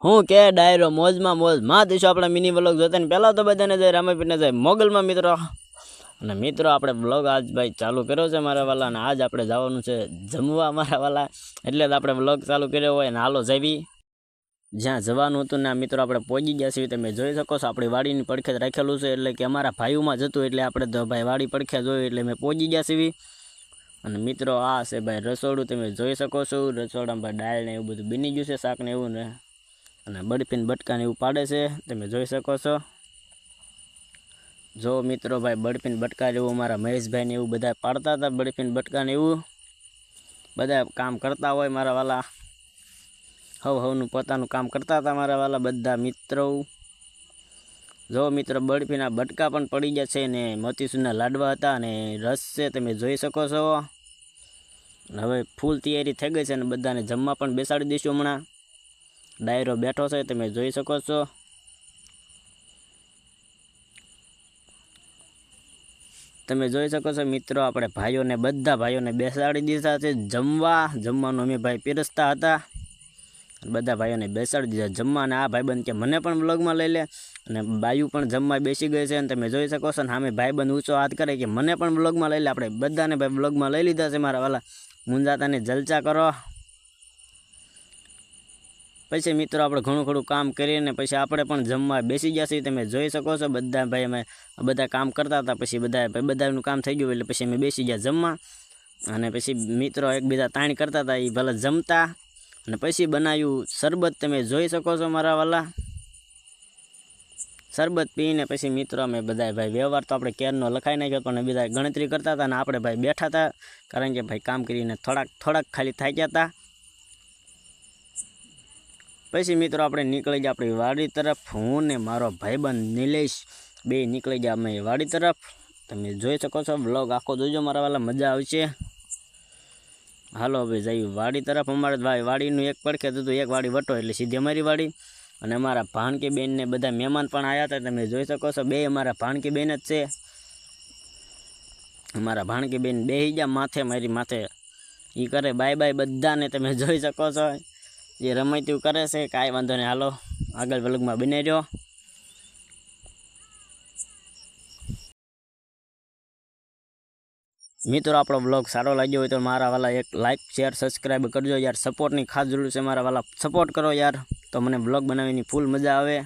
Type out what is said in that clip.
હું કે ડાયરો મોજમાં મોજ માં દેશો આપણા મિની વ્લોગ જોતા ને પહેલાં તો બધાને જાય રામાપીરને જાય મોગલમાં મિત્રો. અને મિત્રો આપણે વ્લોગ આજ ભાઈ ચાલુ કર્યો છે મારા વાલા, અને આજ આપણે જવાનું છે જમવા મારા વાલા, એટલે જ આપણે વ્લોગ ચાલુ કર્યો હોય. અને હાલો જવી જ્યાં જવાનું હતું ને મિત્રો આપણે પહોંચી ગયા છીએ. તમે જોઈ શકો છો આપણી વાડીની પડખે જ રાખેલું છે, એટલે કે અમારા ભાઈઓમાં જતું, એટલે આપણે તો ભાઈ વાડી પડખે જોયું એટલે મેં પહોંચી ગયા છીએ. અને મિત્રો આ છે ભાઈ રસોડું, તમે જોઈ શકો છો. રસોડામાં ભાઈ દાળ ને એવું બધું બની ગયું છે, શાક ને એવું ને, અને બરફીને બટકાને એવું પાડે છે, તમે જોઈ શકો છો. જો મિત્રો ભાઈ બરફીને બટકા એવું અમારા મહેશભાઈને એવું બધા પાડતા હતા, બરફીને બટકાને એવું બધા કામ કરતા હોય મારા વાલા, હવનું પોતાનું કામ કરતા હતા મારા વાલા બધા મિત્રો. જો મિત્રો બરફીના બટકા પણ પડી ગયા છે ને મોતીસૂરના લાડવા હતા અને રસ છે, તમે જોઈ શકો છો. હવે ફૂલ તૈયારી થઈ ગઈ છે અને બધાને જમવા પણ બેસાડી દઈશું. હમણાં ડાયરો બેઠો છે, તમે જોઈ શકો છો. તમે જોઈ શકો છો મિત્રો આપણે ભાઈઓને બધા ભાઈઓને બેસાડી દીધા છે જમવાનું અમે ભાઈ પીરસતા હતા, બધા ભાઈઓને બેસાડી દીધા જમવા. અને આ ભાઈબંધ કે મને પણ વ્લોગમાં લઈ લે, અને બાયુ પણ જમવા બેસી ગઈ છે. અને તમે જોઈ શકો છો ને સામે ભાઈબંધ ઊંચો હાથ કરે કે મને પણ વ્લોગમાં લઈ લે. આપણે બધાને ભાઈ વ્લોગમાં લઈ લીધા છે મારા વાલા, મુંજાતાને જલચા કરો. પછી મિત્રો આપણે ઘણું ખરું કામ કરીને પછી આપણે પણ જમવા બેસી ગયા છીએ. તમે જોઈ શકો છો બધા ભાઈ અમે બધા કામ કરતા હતા, પછી બધાનું કામ થઈ ગયું એટલે પછી અમે બેસી ગયા જમવા. અને પછી મિત્રો એકબીજા તાણ કરતા હતા, એ ભલે જમતા. અને પછી બનાવ્યું શરબત, તમે જોઈ શકો છો મારા વાલા. શરબત પીને પછી મિત્રો અમે બધા ભાઈ વ્યવહાર તો આપણે કેરનો લખાઈ નાખ્યો, પણ બધા ગણતરી કરતા હતા. અને આપણે ભાઈ બેઠા હતા, કારણ કે ભાઈ કામ કરીને થોડાક ખાલી થાક્યા હતા. પછી મિત્રો આપણે નીકળી ગયા આપણી વાડી તરફ. હું ને મારો ભાઈબંધ નિલેશ બે નીકળી ગયા અમે વાડી તરફ. તમે જોઈ શકો છો, વ્લોગ આખો જોજો મારા વાલા, મજા આવશે. હાલો હવે જઈએ વાડી તરફ. અમારે ભાઈ વાડીનું એક પડખે હતું, એક વાડી વટો એટલે સીધી અમારી વાડી. અને અમારા ભાણકી બેન ને બધા મહેમાન પણ આવ્યા હતા, તમે જોઈ શકો છો. બે અમારા ભાણકી બેન જ છે. અમારા ભાણકી બેન બેસી ગયા માથે, મારી માથે એ કરે બાય બાય બધાને, તમે જોઈ શકો છો. જે રમતું કરે છે, કાંઈ વાંધો નહીં. હાલો આગળ વ્લોગમાં બની રહ્યો. મિત્રો આપણો વ્લોગ સારો લાગ્યો હોય તો મારા વાલા એક લાઇક શેર સબસ્ક્રાઈબ કરજો યાર. સપોર્ટની ખાસ જરૂર છે મારા વાલા, સપોર્ટ કરો યાર, તો મને વ્લોગ બનાવવાની ફૂલ મજા આવે.